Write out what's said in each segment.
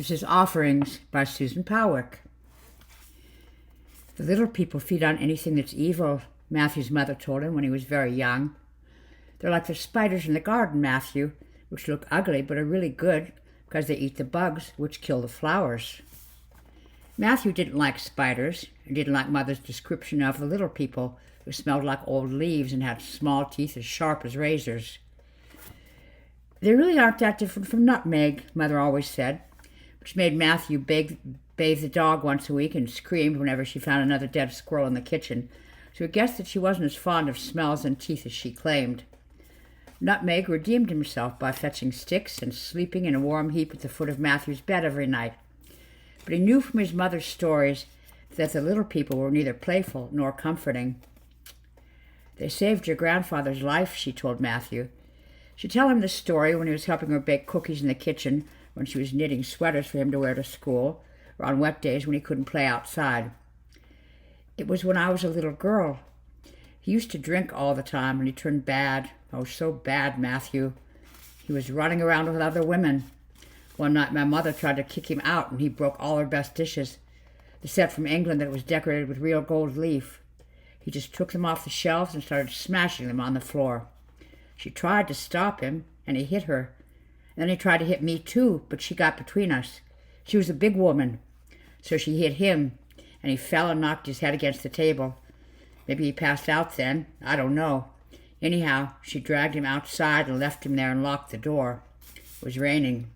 This is Offerings by Susan Palwick. The little people feed on anything that's evil, Matthew's mother told him when he was very young. They're like the spiders in the garden, Matthew, which look ugly but are really good because they eat the bugs which kill the flowers. Matthew didn't like spiders and didn't like Mother's description of the little people who smelled like old leaves and had small teeth as sharp as razors. They really aren't that different from Nutmeg, Mother always said, which made Matthew bathe the dog once a week and screamed whenever she found another dead squirrel in the kitchen, so he guessed that she wasn't as fond of smells and teeth as she claimed. Nutmeg redeemed himself by fetching sticks and sleeping in a warm heap at the foot of Matthew's bed every night. But he knew from his mother's stories that the little people were neither playful nor comforting. They saved your grandfather's life, she told Matthew. She'd tell him the story when he was helping her bake cookies in the kitchen, when she was knitting sweaters for him to wear to school, or on wet days when he couldn't play outside. It was when I was a little girl. He used to drink all the time, and he turned bad. Oh, so bad, Matthew. He was running around with other women. One night my mother tried to kick him out, and he broke all her best dishes. The set from England that was decorated with real gold leaf. He just took them off the shelves and started smashing them on the floor. She tried to stop him, and he hit her. And then he tried to hit me too, but she got between us. She was a big woman, so she hit him, and he fell and knocked his head against the table. Maybe he passed out then. I don't know. Anyhow, she dragged him outside and left him there and locked the door. It was raining.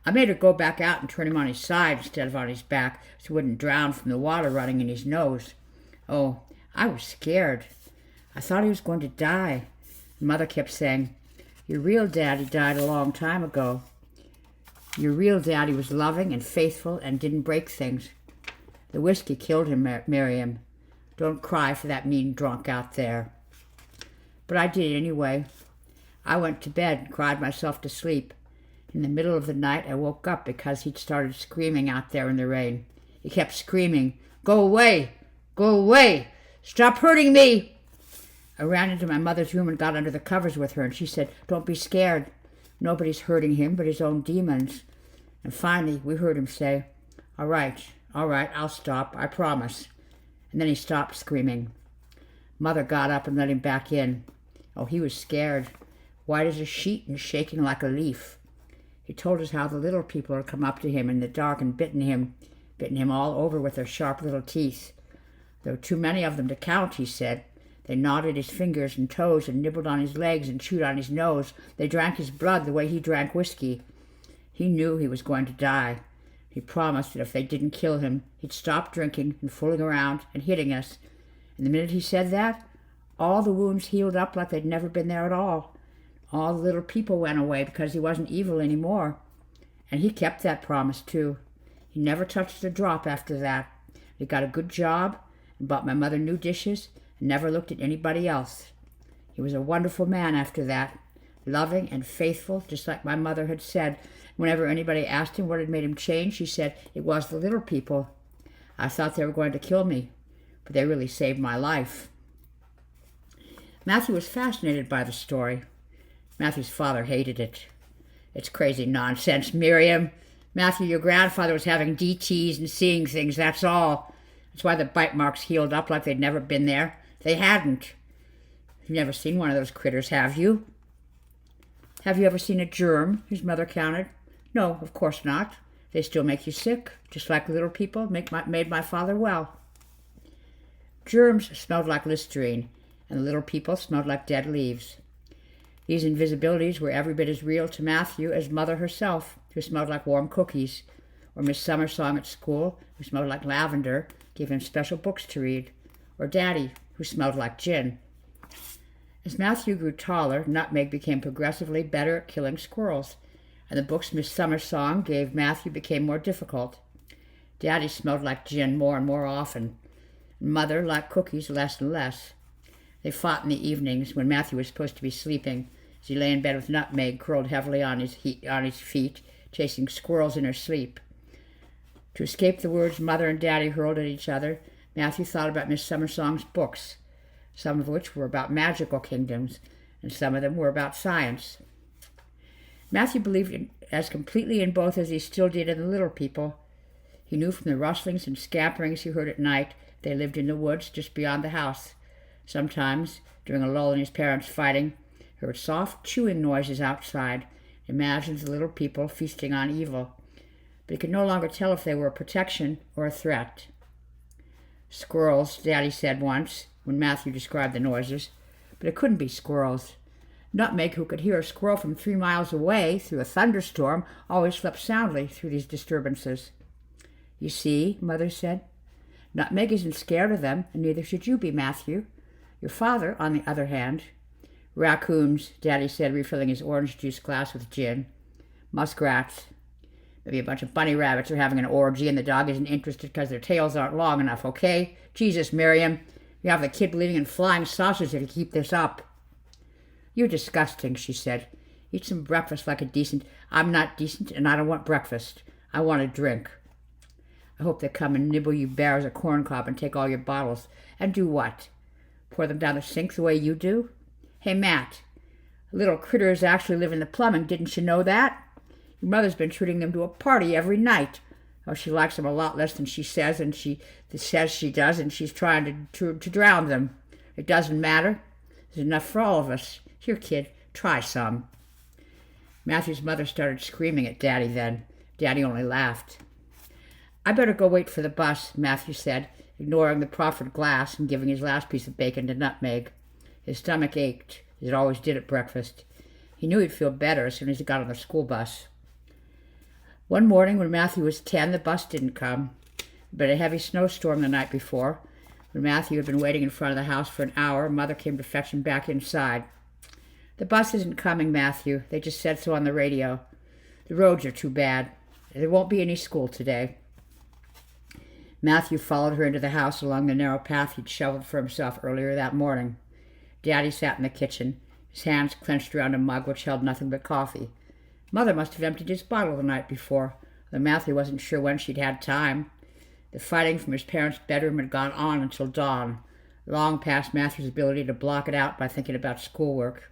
I made her go back out and turn him on his side instead of on his back so he wouldn't drown from the water running in his nose. Oh, I was scared. I thought he was going to die. Mother kept saying, "Your real daddy died a long time ago. Your real daddy was loving and faithful and didn't break things. The whiskey killed him, Miriam. Don't cry for that mean drunk out there." But I did anyway. I went to bed and cried myself to sleep. In the middle of the night, I woke up because he'd started screaming out there in the rain. He kept screaming, "Go away! Go away! Stop hurting me!" I ran into my mother's room and got under the covers with her, and she said, "Don't be scared. Nobody's hurting him but his own demons." And finally, we heard him say, all right, I'll stop, I promise." And then he stopped screaming. Mother got up and let him back in. Oh, he was scared, white as a sheet and shaking like a leaf. He told us how the little people had come up to him in the dark and bitten him all over with their sharp little teeth. There were too many of them to count, he said. They gnawed at his fingers and toes and nibbled on his legs and chewed on his nose. They drank his blood the way he drank whiskey. He knew he was going to die. He promised that if they didn't kill him, he'd stop drinking and fooling around and hitting us. And the minute he said that, all the wounds healed up like they'd never been there at all. All the little people went away because he wasn't evil anymore. And he kept that promise, too. He never touched a drop after that. He got a good job and bought my mother new dishes and never looked at anybody else. He was a wonderful man after that, loving and faithful, just like my mother had said. Whenever anybody asked him what had made him change, he said, "It was the little people. I thought they were going to kill me, but they really saved my life." Matthew was fascinated by the story. Matthew's father hated it. "It's crazy nonsense, Miriam. Matthew, your grandfather was having DTs and seeing things, that's all. That's why the bite marks healed up like they'd never been there. They hadn't. You've never seen one of those critters, have you?" "Have you ever seen a germ?" his mother countered. "No, of course not. They still make you sick, just like little people made my father well." Germs smelled like Listerine, and the little people smelled like dead leaves. These invisibilities were every bit as real to Matthew as Mother herself, who smelled like warm cookies, or Miss Summersong at school, who smelled like lavender, gave him special books to read, or Daddy, who smelled like gin. As Matthew grew taller, Nutmeg became progressively better at killing squirrels, and the books Miss Summersong gave Matthew became more difficult. Daddy smelled like gin more and more often, and Mother liked cookies less and less. They fought in the evenings when Matthew was supposed to be sleeping, as he lay in bed with Nutmeg curled heavily on his feet, chasing squirrels in her sleep. To escape the words Mother and Daddy hurled at each other, Matthew thought about Miss Summersong's books, some of which were about magical kingdoms, and some of them were about science. Matthew believed as completely in both as he still did in the little people. He knew from the rustlings and scamperings he heard at night they lived in the woods just beyond the house. Sometimes, during a lull in his parents' fighting, he heard soft chewing noises outside, imagined the little people feasting on evil. But he could no longer tell if they were a protection or a threat. Squirrels, Daddy said once, when Matthew described the noises, but it couldn't be squirrels. Nutmeg, who could hear a squirrel from 3 miles away through a thunderstorm, always slept soundly through these disturbances. You see, Mother said, Nutmeg isn't scared of them, and neither should you be, Matthew. Your father, on the other hand. Raccoons, Daddy said, refilling his orange juice glass with gin. Muskrats. Maybe a bunch of bunny rabbits are having an orgy and the dog isn't interested because their tails aren't long enough, okay? Jesus, Miriam, you have the kid believing in flying saucers if you keep this up. You're disgusting, she said. Eat some breakfast like a decent... I'm not decent and I don't want breakfast. I want a drink. I hope they come and nibble you bare as a corn cob and take all your bottles. And do what? Pour them down the sink the way you do? Hey, Matt, little critters actually live in the plumbing. Didn't you know that? Your mother's been treating them to a party every night. Oh, she likes them a lot less than she says, and she says she does, and she's trying to drown them. It doesn't matter. There's enough for all of us. Here, kid, try some. Matthew's mother started screaming at Daddy then. Daddy only laughed. I better go wait for the bus, Matthew said, ignoring the proffered glass and giving his last piece of bacon to Nutmeg. His stomach ached, as it always did at breakfast. He knew he'd feel better as soon as he got on the school bus. One morning when Matthew was 10, the bus didn't come. But a heavy snowstorm the night before. When Matthew had been waiting in front of the house for an hour, Mother came to fetch him back inside. The bus isn't coming, Matthew. They just said so on the radio. The roads are too bad. There won't be any school today. Matthew followed her into the house along the narrow path he'd shoveled for himself earlier that morning. Daddy sat in the kitchen, his hands clenched around a mug which held nothing but coffee. Mother must have emptied his bottle the night before, though Matthew wasn't sure when she'd had time. The fighting from his parents' bedroom had gone on until dawn, long past Matthew's ability to block it out by thinking about schoolwork.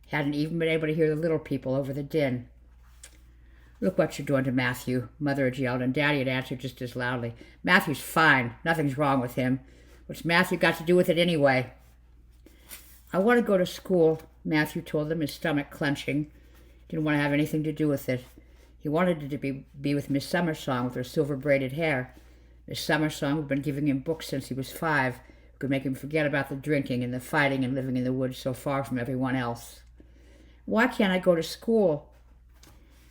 He hadn't even been able to hear the little people over the din. Look what you're doing to Matthew, Mother had yelled, and Daddy had answered just as loudly. Matthew's fine. Nothing's wrong with him. What's Matthew got to do with it anyway? I want to go to school, Matthew told them, his stomach clenching. Didn't want to have anything to do with it. He wanted to be with Miss Summersong with her silver-braided hair. Miss Summersong had been giving him books since he was 5, who could make him forget about the drinking and the fighting and living in the woods so far from everyone else. Why can't I go to school?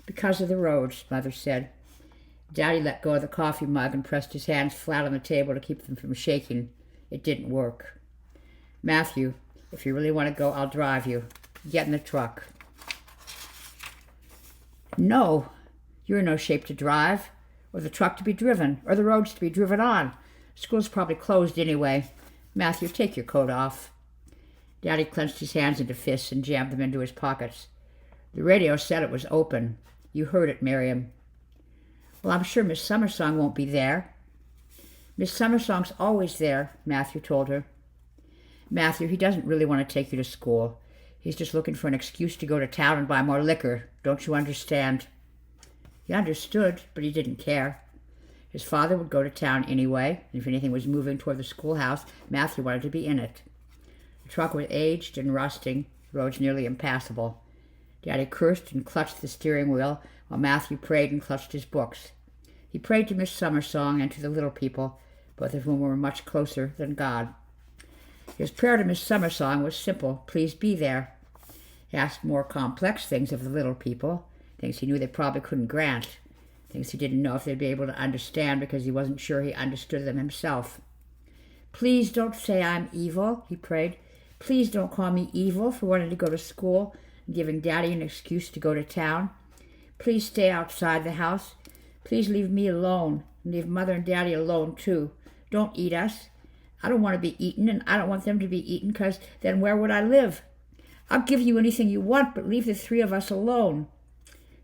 Because of the roads, Mother said. Daddy let go of the coffee mug and pressed his hands flat on the table to keep them from shaking. It didn't work. Matthew, if you really want to go, I'll drive you. Get in the truck. No, you're in no shape to drive, or the truck to be driven, or the roads to be driven on. School's probably closed anyway. Matthew, take your coat off. Daddy clenched his hands into fists and jammed them into his pockets. The radio said it was open. You heard it, Miriam. Well, I'm sure Miss Summersong won't be there. Miss Summersong's always there, Matthew told her. Matthew, he doesn't really want to take you to school. He's just looking for an excuse to go to town and buy more liquor. Don't you understand? He understood, but he didn't care. His father would go to town anyway, and if anything was moving toward the schoolhouse, Matthew wanted to be in it. The truck was aged and rusting, the roads nearly impassable. Daddy cursed and clutched the steering wheel, while Matthew prayed and clutched his books. He prayed to Miss Summersong and to the little people, both of whom were much closer than God. His prayer to Miss Summersong was simple, please be there. He asked more complex things of the little people, things he knew they probably couldn't grant, things he didn't know if they'd be able to understand because he wasn't sure he understood them himself. Please don't say I'm evil, he prayed. Please don't call me evil for wanting to go to school and giving Daddy an excuse to go to town. Please stay outside the house. Please leave me alone, and leave Mother and Daddy alone, too. Don't eat us. I don't want to be eaten, and I don't want them to be eaten, because then where would I live? I'll give you anything you want, but leave the 3 of us alone.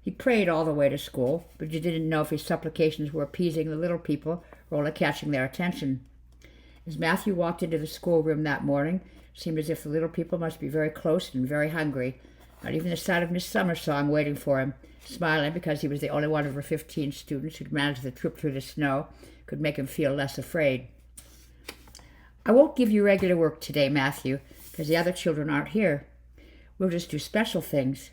He prayed all the way to school, but you didn't know if his supplications were appeasing the little people or only catching their attention. As Matthew walked into the schoolroom that morning, it seemed as if the little people must be very close and very hungry. Not even the sight of Miss Summersong waiting for him, smiling because he was the only one of her 15 students who'd managed the trip through the snow, could make him feel less afraid. I won't give you regular work today, Matthew, because the other children aren't here. We'll just do special things.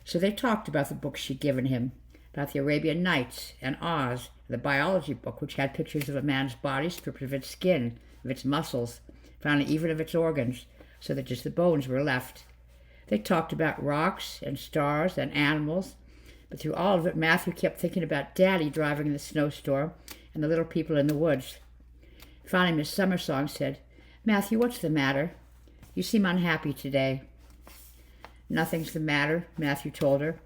So they talked about the books she'd given him, about the Arabian Nights and Oz, the biology book, which had pictures of a man's body stripped of its skin, of its muscles, finally even of its organs, so that just the bones were left. They talked about rocks and stars and animals, but through all of it, Matthew kept thinking about Daddy driving in the snowstorm and the little people in the woods. Finally, Miss Summersong said, "Matthew, what's the matter? You seem unhappy today." "Nothing's the matter," Matthew told her.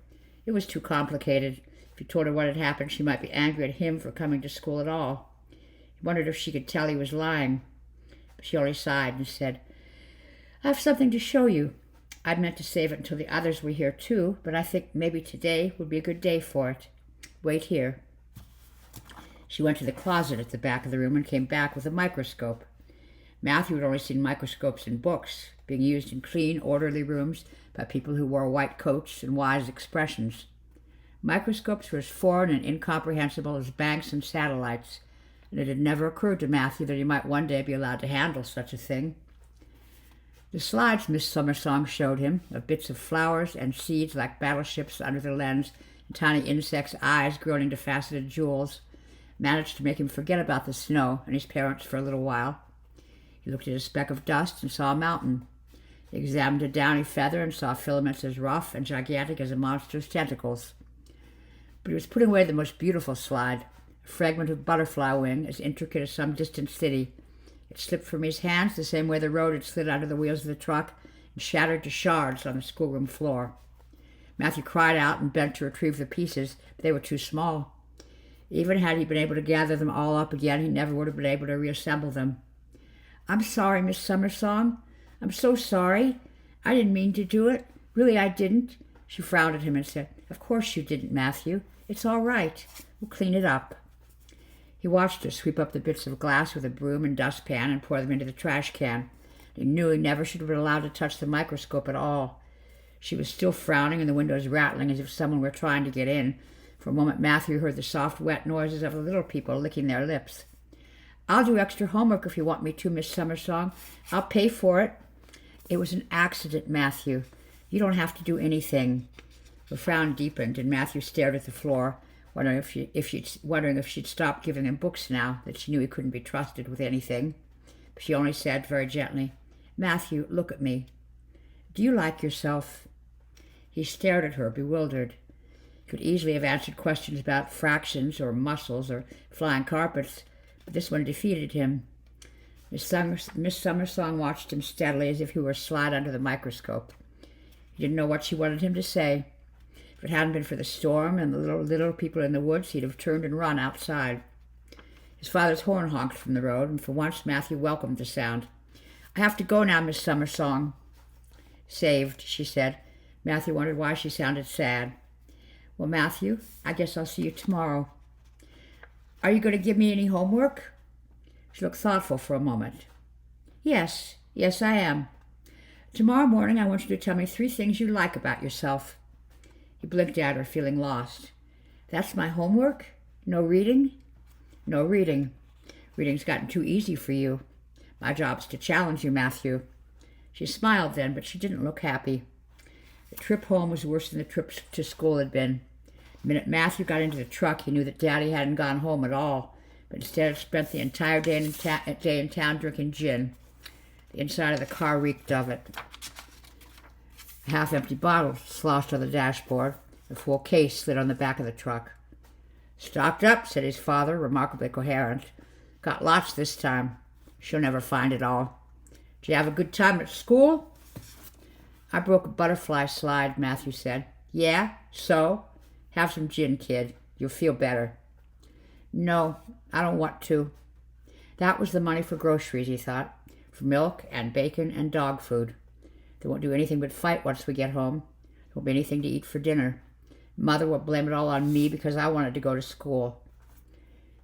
It was too complicated. If he told her what had happened, she might be angry at him for coming to school at all. He wondered if she could tell he was lying. But she only sighed and said, "I have something to show you. I'd meant to save it until the others were here too, but I think maybe today would be a good day for it. Wait here." She went to the closet at the back of the room and came back with a microscope. Matthew had only seen microscopes in books, being used in clean, orderly rooms by people who wore white coats and wise expressions. Microscopes were as foreign and incomprehensible as banks and satellites, and it had never occurred to Matthew that he might one day be allowed to handle such a thing. The slides Miss Summersong showed him, of bits of flowers and seeds like battleships under the lens and tiny insects' eyes grown into faceted jewels, managed to make him forget about the snow and his parents for a little while. He looked at a speck of dust and saw a mountain. He examined a downy feather and saw filaments as rough and gigantic as a monster's tentacles. But he was putting away the most beautiful slide, a fragment of butterfly wing as intricate as some distant city. It slipped from his hands the same way the road had slid under the wheels of the truck and shattered to shards on the schoolroom floor. Matthew cried out and bent to retrieve the pieces, but they were too small. Even had he been able to gather them all up again, he never would have been able to reassemble them. "I'm sorry, Miss Summersong. I'm so sorry. I didn't mean to do it. Really, I didn't." She frowned at him and said, "Of course you didn't, Matthew. It's all right. We'll clean it up." He watched her sweep up the bits of glass with a broom and dustpan and pour them into the trash can. He knew he never should have been allowed to touch the microscope at all. She was still frowning and the windows rattling as if someone were trying to get in. For a moment, Matthew heard the soft, wet noises of the little people licking their lips. "I'll do extra homework if you want me to, Miss Summersong. I'll pay for it." "It was an accident, Matthew. You don't have to do anything." The frown deepened, and Matthew stared at the floor, wondering if she'd stopped giving him books now that she knew he couldn't be trusted with anything. But she only said very gently, "Matthew, look at me. Do you like yourself?" He stared at her, bewildered. He could easily have answered questions about fractions or muscles or flying carpets, but this one defeated him. Miss Summersong watched him steadily as if he were a slide under the microscope. He didn't know what she wanted him to say. If it hadn't been for the storm and the little people in the woods, he'd have turned and run outside. His father's horn honked from the road, and for once Matthew welcomed the sound. "I have to go now, Miss Summersong." "Saved," she said. Matthew wondered why she sounded sad. "Well, Matthew, I guess I'll see you tomorrow." "Are you going to give me any homework?" She looked thoughtful for a moment. Yes, I am. Tomorrow morning I want you to tell me 3 things you like about yourself." He blinked at her, feeling lost. "That's my homework? No reading?" "No reading. Reading's gotten too easy for you. My job's to challenge you, Matthew." She smiled then, but she didn't look happy. The trip home was worse than the trip to school had been. The minute Matthew got into the truck, he knew that Daddy hadn't gone home at all, but instead had spent the entire day in town drinking gin. The inside of the car reeked of it. A half-empty bottle sloshed on the dashboard. A full case slid on the back of the truck. "Stocked up," said his father, remarkably coherent. "Got lots this time. She'll never find it all. Did you have a good time at school?" "I broke a butterfly slide," Matthew said. "Yeah? So? Have some gin, kid. You'll feel better." "No, I don't want to." That was the money for groceries, he thought, for milk and bacon and dog food. They won't do anything but fight once we get home. There won't be anything to eat for dinner. Mother will blame it all on me because I wanted to go to school.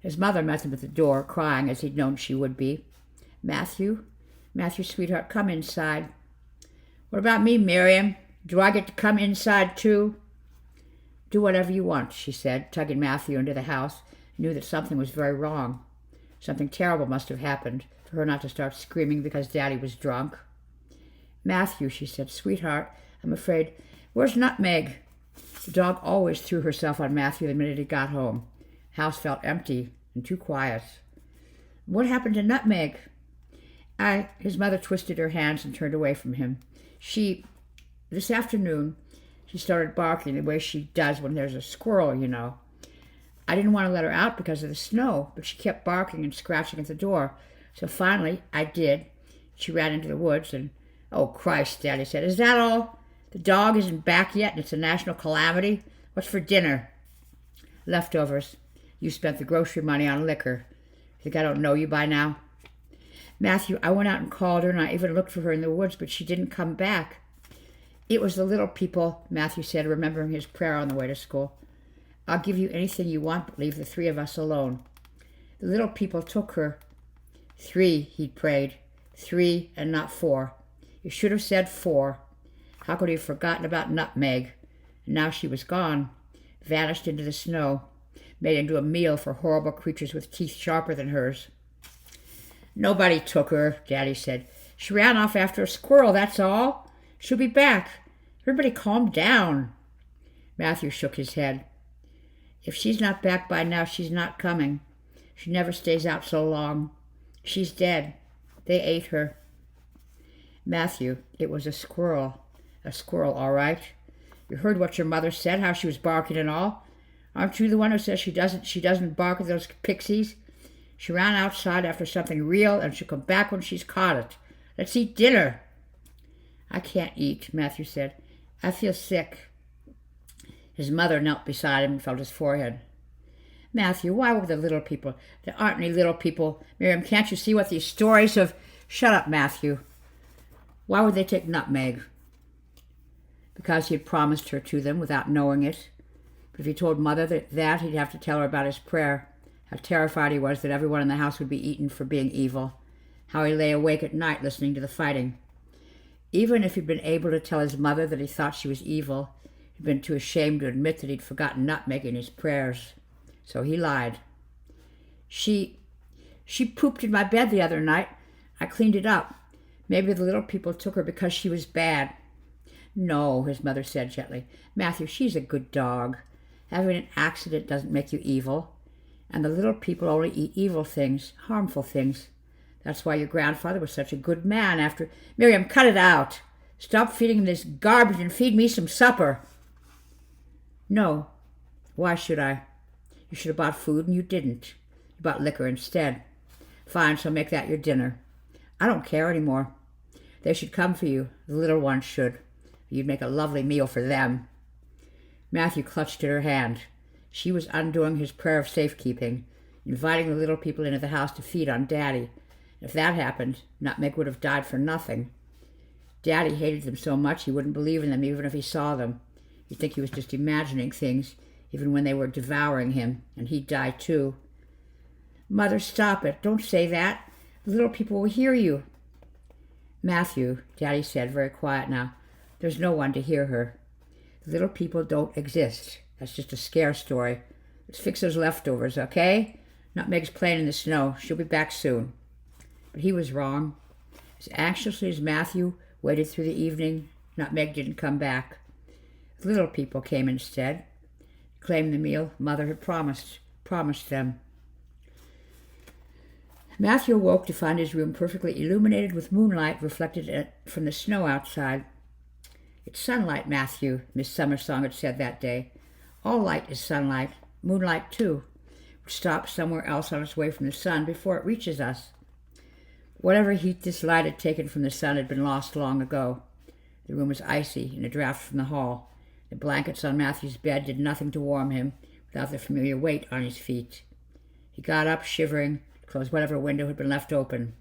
His mother met him at the door, crying as he'd known she would be. Matthew, sweetheart, come inside." "What about me, Miriam? Do I get to come inside too? Do whatever you want, she said, tugging Matthew into the house. Knew that something was very wrong. Something terrible must have happened for her not to start screaming because Daddy was drunk. Matthew, she said, sweetheart, I'm afraid. Where's Nutmeg? The dog always threw herself on Matthew the minute he got home. The house felt empty and too quiet. What happened to Nutmeg? His mother twisted her hands and turned away from him. This afternoon, she started barking the way she does when there's a squirrel, you know. I didn't want to let her out because of the snow, but she kept barking and scratching at the door. So finally, I did. She ran into the woods and, oh, Christ, Daddy said, is that all? The dog isn't back yet and it's a national calamity? What's for dinner? Leftovers. You spent the grocery money on liquor. Think I don't know you by now? Matthew, I went out and called her and I even looked for her in the woods, but she didn't come back. It was the little people, Matthew said, remembering his prayer on the way to school. I'll give you anything you want, but leave the three of us alone. The little people took her. 3, he'd prayed. 3 and not 4. You should have said 4. How could he have forgotten about Nutmeg? And now she was gone, vanished into the snow, made into a meal for horrible creatures with teeth sharper than hers. Nobody took her, Daddy said. She ran off after a squirrel, that's all. She'll be back. Everybody calm down. Matthew shook his head. If she's not back by now, she's not coming. She never stays out so long. She's dead. They ate her. Matthew, it was a squirrel. A squirrel, all right. You heard what your mother said, how she was barking and all. Aren't you the one who says she doesn't bark at those pixies? She ran outside after something real, and she'll come back when she's caught it. Let's eat dinner. I can't eat, Matthew said. I feel sick. His mother knelt beside him and felt his forehead. Matthew, why were the little people? There aren't any little people. Miriam, can't you see what these stories of... Shut up, Matthew. Why would they take Nutmeg? Because he had promised her to them without knowing it. But if he told Mother that, he'd have to tell her about his prayer. How terrified he was that everyone in the house would be eaten for being evil. How he lay awake at night listening to the fighting. Even if he'd been able to tell his mother that he thought she was evil, he'd been too ashamed to admit that he'd forgotten Nutmeg in his prayers. So he lied. She pooped in my bed the other night. I cleaned it up. Maybe the little people took her because she was bad. No, his mother said gently. Matthew, she's a good dog. Having an accident doesn't make you evil. And the little people only eat evil things, harmful things. That's why your grandfather was such a good man after... Miriam, cut it out. Stop feeding him this garbage and feed me some supper. No. Why should I? You should have bought food and you didn't. You bought liquor instead. Fine, so make that your dinner. I don't care anymore. They should come for you. The little ones should. You'd make a lovely meal for them. Matthew clutched at her hand. She was undoing his prayer of safekeeping, inviting the little people into the house to feed on Daddy. If that happened, Nutmeg would have died for nothing. Daddy hated them so much he wouldn't believe in them even if he saw them. He'd think he was just imagining things, even when they were devouring him, and he'd die too. Mother, stop it. Don't say that. The little people will hear you. Matthew, Daddy said, very quiet now, there's no one to hear her. The little people don't exist. That's just a scare story. Let's fix those leftovers, okay? Nutmeg's playing in the snow. She'll be back soon. But he was wrong. As anxiously as Matthew waited through the evening, Nutmeg didn't come back. The little people came instead, claimed the meal Mother had promised them. Matthew awoke to find his room perfectly illuminated with moonlight reflected from the snow outside. It's sunlight, Matthew, Miss Summersong had said that day. All light is sunlight, moonlight too, which stops somewhere else on its way from the sun before it reaches us. Whatever heat this light had taken from the sun had been lost long ago. The room was icy and a draft from the hall. The blankets on Matthew's bed did nothing to warm him without the familiar weight on his feet. He got up, shivering, closed whatever window had been left open.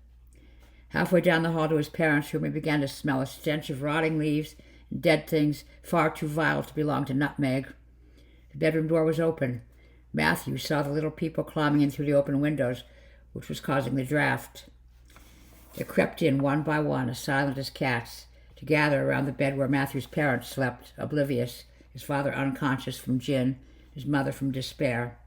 Halfway down the hall to his parents' room, he began to smell a stench of rotting leaves and dead things far too vile to belong to Nutmeg. The bedroom door was open. Matthew saw the little people climbing in through the open windows, which was causing the draft. They crept in one by one, as silent as cats, to gather around the bed where Matthew's parents slept, oblivious, his father unconscious from gin, his mother from despair.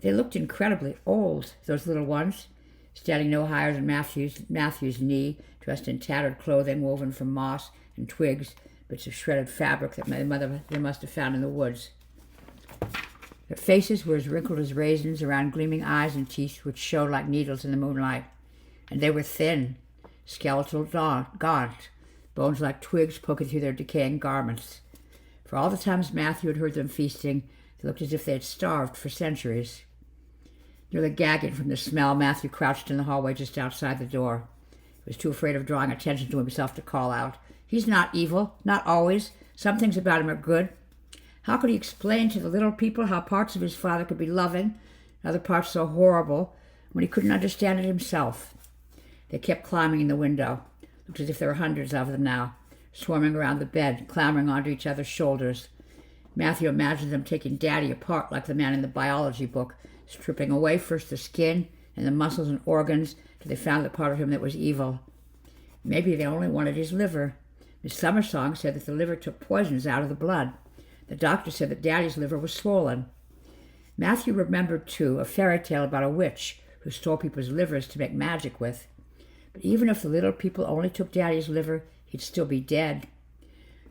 They looked incredibly old, those little ones, standing no higher than Matthew's knee, dressed in tattered clothing woven from moss and twigs, bits of shredded fabric that they must have found in the woods. Their faces were as wrinkled as raisins around gleaming eyes and teeth which showed like needles in the moonlight. And they were thin, skeletal, gaunt, bones like twigs poking through their decaying garments. For all the times Matthew had heard them feasting, they looked as if they had starved for centuries. Nearly gagging from the smell, Matthew crouched in the hallway just outside the door. He was too afraid of drawing attention to himself to call out, "He's not evil, not always. Some things about him are good." How could he explain to the little people how parts of his father could be loving and other parts so horrible when he couldn't understand it himself? They kept climbing in the window. Looked as if there were hundreds of them now, swarming around the bed, clambering onto each other's shoulders. Matthew imagined them taking Daddy apart like the man in the biology book, stripping away first the skin and the muscles and organs till they found the part of him that was evil. Maybe they only wanted his liver. Miss Summersong said that the liver took poisons out of the blood. The doctor said that Daddy's liver was swollen. Matthew remembered, too, a fairy tale about a witch who stole people's livers to make magic with. But even if the little people only took Daddy's liver, he'd still be dead.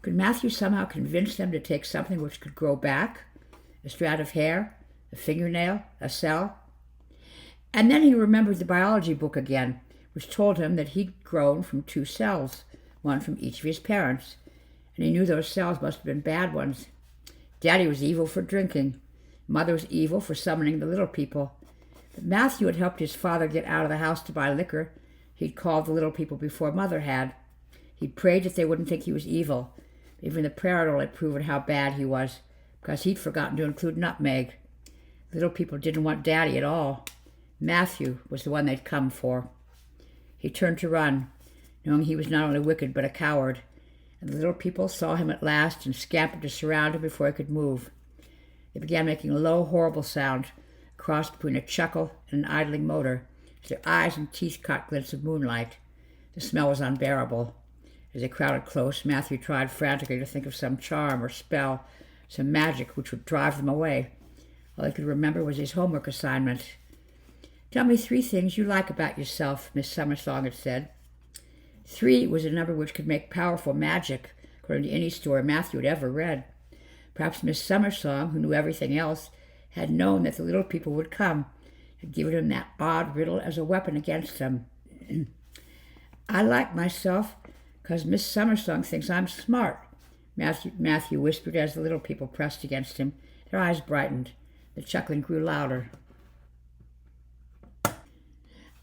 Could Matthew somehow convince them to take something which could grow back? A strand of hair? A fingernail? A cell? And then he remembered the biology book again, which told him that he'd grown from 2 cells, one from each of his parents, and he knew those cells must have been bad ones. Daddy was evil for drinking. Mother was evil for summoning the little people. But Matthew had helped his father get out of the house to buy liquor. He'd called the little people before Mother had. He'd prayed that they wouldn't think he was evil. Even the prayer had only proven how bad he was, because he'd forgotten to include Nutmeg. Little people didn't want Daddy at all. Matthew was the one they'd come for. He turned to run, knowing he was not only wicked but a coward. And the little people saw him at last and scampered to surround him before he could move. They began making a low, horrible sound, a cross between a chuckle and an idling motor, as their eyes and teeth caught glints of moonlight. The smell was unbearable. As they crowded close, Matthew tried frantically to think of some charm or spell, some magic which would drive them away. All he could remember was his homework assignment. "Tell me 3 things you like about yourself," Miss Summersong had said. 3 was a number which could make powerful magic, according to any story Matthew had ever read. Perhaps Miss Summersong, who knew everything else, had known that the little people would come, had given him that odd riddle as a weapon against them. "I like myself because Miss Summersong thinks I'm smart," Matthew whispered as the little people pressed against him. Their eyes brightened. The chuckling grew louder.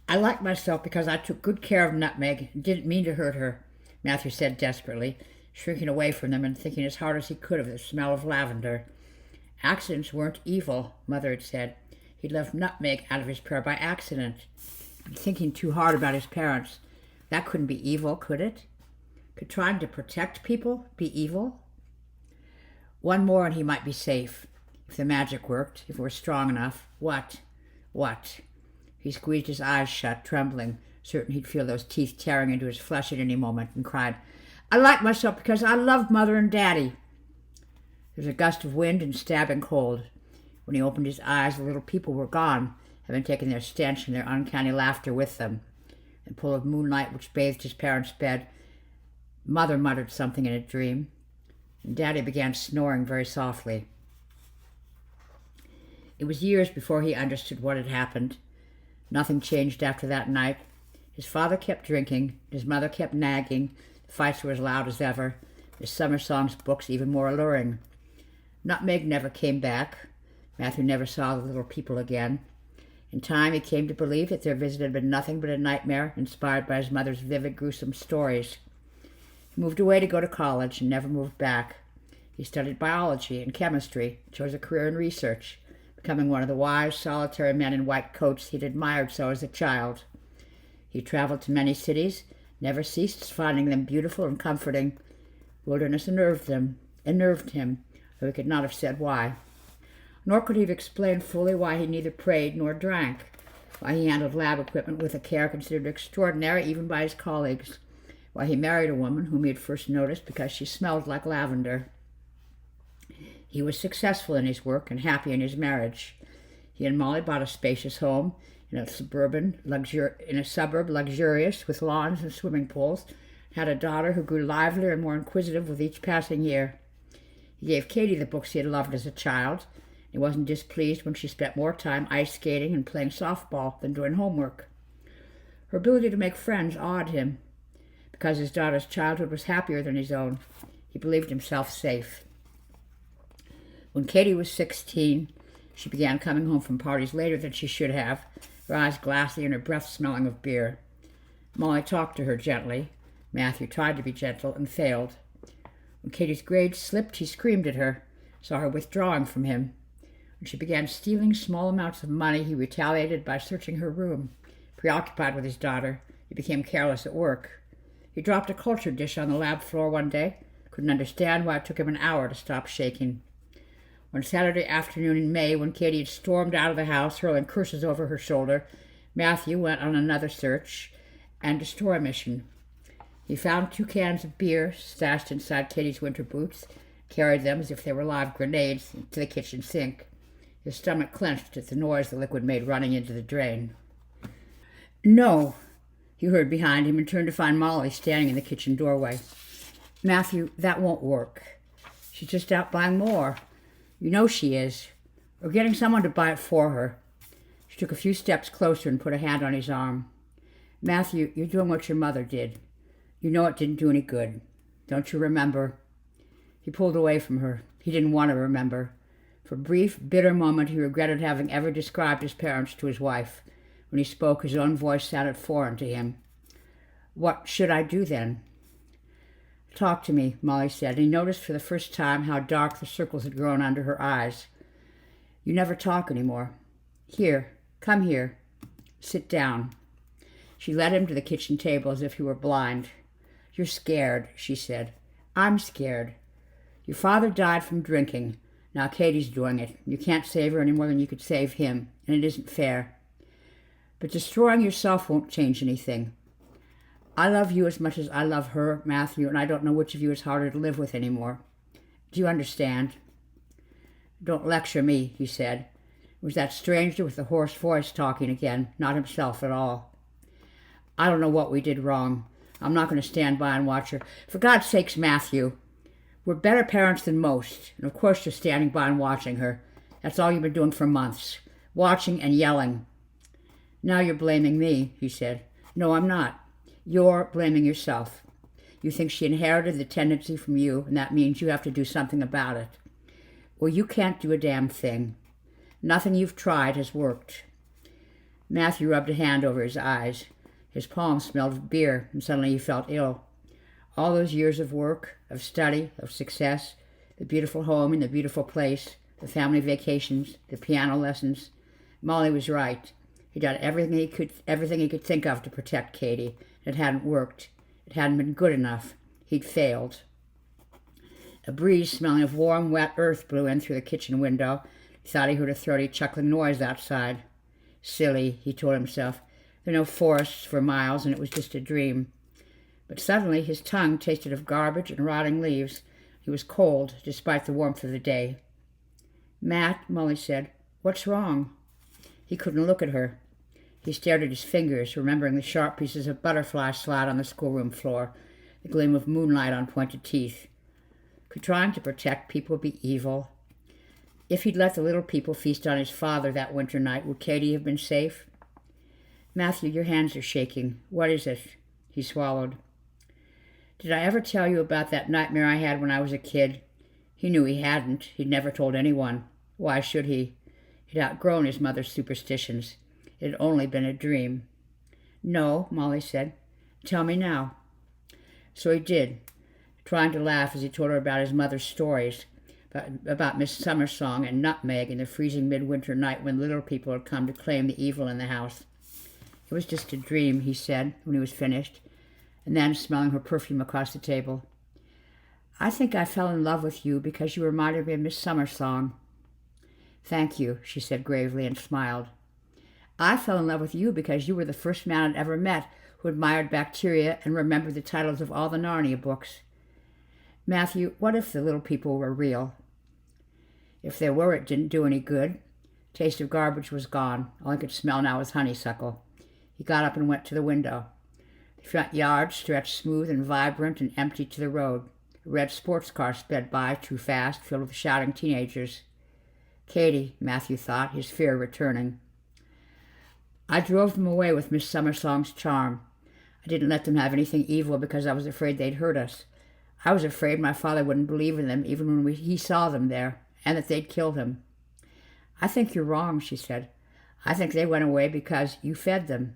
"I like myself because I took good care of Nutmeg and didn't mean to hurt her," Matthew said desperately, shrinking away from them and thinking as hard as he could of the smell of lavender. "Accidents weren't evil," Mother had said. He'd left Nutmeg out of his prayer by accident. Thinking too hard about his parents. That couldn't be evil, could it? Could trying to protect people be evil? One more and he might be safe. If the magic worked, if it were strong enough. What? He squeezed his eyes shut, trembling, certain he'd feel those teeth tearing into his flesh at any moment, and cried, "I like myself because I love Mother and Daddy." There was a gust of wind and stabbing cold. When he opened his eyes, the little people were gone, having taken their stench and their uncanny laughter with them. In the pool of moonlight which bathed his parents' bed, Mother muttered something in a dream, and Daddy began snoring very softly. It was years before he understood what had happened. Nothing changed after that night. His father kept drinking, his mother kept nagging, the fights were as loud as ever, Miss Summersong's books even more alluring. Nutmeg never came back. Matthew never saw the little people again. In time he came to believe that their visit had been nothing but a nightmare inspired by his mother's vivid, gruesome stories. He moved away to go to college and never moved back. He studied biology and chemistry, chose a career in research, becoming one of the wise, solitary men in white coats he'd admired so as a child. He traveled to many cities, never ceased finding them beautiful and comforting. Wilderness unnerved him, though he could not have said why. Nor could he have explained fully why he neither prayed nor drank, why he handled lab equipment with a care considered extraordinary even by his colleagues, Why, he married a woman whom he had first noticed because she smelled like lavender. He was successful in his work and happy in his marriage. He and Molly bought a spacious home in a suburb luxurious with lawns and swimming pools, had a daughter who grew livelier and more inquisitive with each passing year. He gave Katie the books he had loved as a child. He wasn't displeased when she spent more time ice skating and playing softball than doing homework. Her ability to make friends awed him. Because his daughter's childhood was happier than his own, he believed himself safe. When Katie was 16, she began coming home from parties later than she should have, her eyes glassy and her breath smelling of beer. Molly talked to her gently. Matthew tried to be gentle and failed. When Katie's grades slipped, he screamed at her, saw her withdrawing from him. When she began stealing small amounts of money, he retaliated by searching her room. Preoccupied with his daughter, he became careless at work. He dropped a culture dish on the lab floor one day, couldn't understand why it took him an hour to stop shaking. One Saturday afternoon in May, when Katie had stormed out of the house, hurling curses over her shoulder, Matthew went on another search and destroy mission. He found 2 cans of beer stashed inside Katie's winter boots, carried them as if they were live grenades to the kitchen sink. His stomach clenched at the noise the liquid made running into the drain. "No," he heard behind him and turned to find Molly standing in the kitchen doorway. "Matthew, that won't work. She's just out buying more. You know she is. Or getting someone to buy it for her." She took a few steps closer and put a hand on his arm. "Matthew, you're doing what your mother did. You know it didn't do any good. Don't you remember?" He pulled away from her. He didn't want to remember. For a brief, bitter moment, he regretted having ever described his parents to his wife. When he spoke, his own voice sounded foreign to him. "What should I do then?" "Talk to me," Molly said, and he noticed for the first time how dark the circles had grown under her eyes. "You never talk anymore. Here, come here. Sit down." She led him to the kitchen table as if he were blind. "You're scared," she said. "I'm scared. Your father died from drinking. Now Katie's doing it. You can't save her any more than you could save him, and it isn't fair. But destroying yourself won't change anything. I love you as much as I love her, Matthew, and I don't know which of you is harder to live with anymore. Do you understand?" "Don't lecture me," he said. It was that stranger with the hoarse voice talking again, not himself at all. "I don't know what we did wrong. I'm not going to stand by and watch her. For God's sakes, Matthew, we're better parents than most, and of course you're standing by and watching her. That's all you've been doing for months, watching and yelling." "Now you're blaming me," he said. "No, I'm not. You're blaming yourself. You think she inherited the tendency from you, and that means you have to do something about it. Well, you can't do a damn thing. Nothing you've tried has worked." Matthew rubbed a hand over his eyes. His palm smelled of beer, and suddenly he felt ill. All those years of work, of study, of success, the beautiful home in the beautiful place, the family vacations, the piano lessons. Molly was right. He'd done everything he could think of to protect Katie. It hadn't worked. It hadn't been good enough. He'd failed. A breeze smelling of warm, wet earth blew in through the kitchen window. He thought he heard a throaty, chuckling noise outside. Silly, he told himself. There were no forests for miles, and it was just a dream. But suddenly his tongue tasted of garbage and rotting leaves. He was cold, despite the warmth of the day. "Matt," Molly said, "what's wrong?" He couldn't look at her. He stared at his fingers, remembering the sharp pieces of butterfly slide on the schoolroom floor, the gleam of moonlight on pointed teeth. Could trying to protect people be evil? If he'd let the little people feast on his father that winter night, would Katie have been safe? "Matthew, your hands are shaking. What is it?" He swallowed. "Did I ever tell you about that nightmare I had when I was a kid?" He knew he hadn't. He'd never told anyone. Why should he? He'd outgrown his mother's superstitions. It had only been a dream. "No," Molly said. "Tell me now." So he did, trying to laugh as he told her about his mother's stories, about Miss Summersong and Nutmeg in the freezing midwinter night when little people had come to claim the evil in the house. "It was just a dream," he said when he was finished, and then, smelling her perfume across the table, "I think I fell in love with you because you reminded me of Miss Summersong." "Thank you," she said gravely and smiled. "I fell in love with you because you were the first man I'd ever met who admired bacteria and remembered the titles of all the Narnia books. Matthew, what if the little people were real? If they were, it didn't do any good. Taste of garbage was gone. All he could smell now was honeysuckle. He got up and went to the window. The front yard stretched smooth and vibrant and empty to the road. A red sports car sped by too fast, filled with shouting teenagers. Katie, Matthew thought, his fear returning. I drove them away with Miss Summersong's charm. I didn't let them have anything evil because I was afraid they'd hurt us. I was afraid my father wouldn't believe in them even when he saw them there, and that they'd kill him. I think you're wrong, she said. I think they went away because you fed them.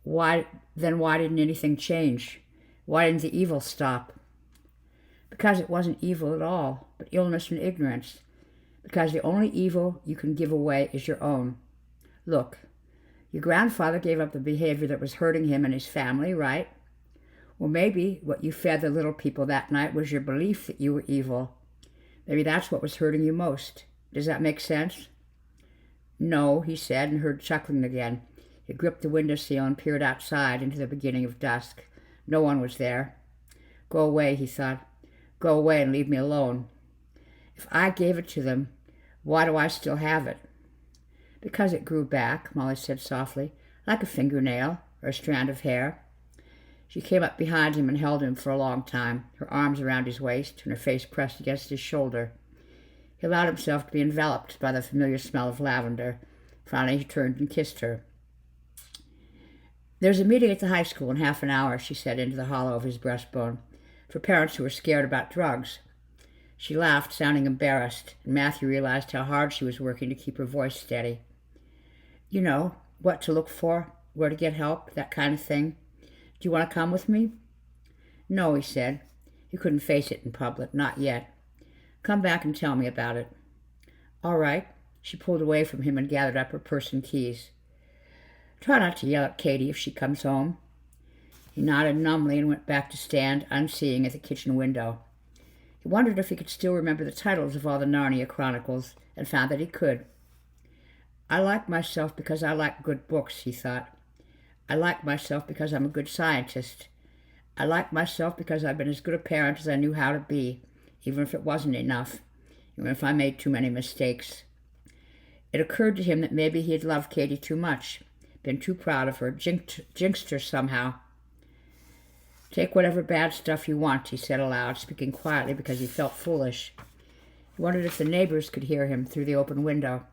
Why didn't anything change? Why didn't the evil stop? Because it wasn't evil at all, but illness and ignorance. Because the only evil you can give away is your own. Look, your grandfather gave up the behavior that was hurting him and his family, right? Well, maybe what you fed the little people that night was your belief that you were evil. Maybe that's what was hurting you most. Does that make sense? No, he said, and heard chuckling again. He gripped the windowsill and peered outside into the beginning of dusk. No one was there. Go away, he thought. Go away and leave me alone. If I gave it to them, why do I still have it? Because it grew back, Molly said softly, like a fingernail or a strand of hair. She came up behind him and held him for a long time, her arms around his waist and her face pressed against his shoulder. He allowed himself to be enveloped by the familiar smell of lavender. Finally, he turned and kissed her. There's a meeting at the high school in half an hour, she said into the hollow of his breastbone, for parents who are scared about drugs. She laughed, sounding embarrassed, and Matthew realized how hard she was working to keep her voice steady. You know, what to look for, where to get help, that kind of thing. Do you want to come with me? No, he said. He couldn't face it in public, not yet. Come back and tell me about it. All right. She pulled away from him and gathered up her purse and keys. Try not to yell at Katie if she comes home. He nodded numbly and went back to stand, unseeing, at the kitchen window. He wondered if he could still remember the titles of all the Narnia chronicles, and found that he could. I like myself because I like good books, he thought. I like myself because I'm a good scientist. I like myself because I've been as good a parent as I knew how to be, even if it wasn't enough, even if I made too many mistakes. It occurred to him that maybe he had loved Katie too much, been too proud of her, jinxed her somehow. Take whatever bad stuff you want, he said aloud, speaking quietly because he felt foolish. He wondered if the neighbors could hear him through the open window.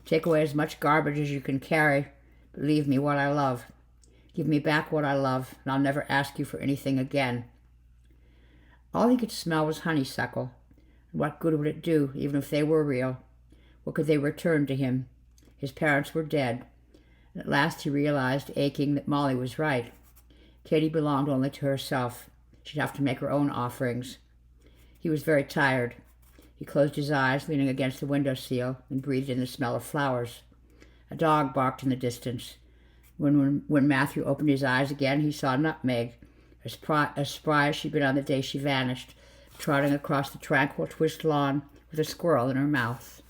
Take away as much garbage as you can carry, but leave me what I love. Give me back what I love, and I'll never ask you for anything again. All he could smell was honeysuckle. And what good would it do, even if they were real? What could they return to him? His parents were dead. And at last he realized, aching, that Molly was right. Katie belonged only to herself. She'd have to make her own offerings. He was very tired. He closed his eyes, leaning against the windowsill, and breathed in the smell of flowers. A dog barked in the distance. When Matthew opened his eyes again, he saw Nutmeg, as spry as she'd been on the day she vanished, trotting across the tranquil twist lawn with a squirrel in her mouth.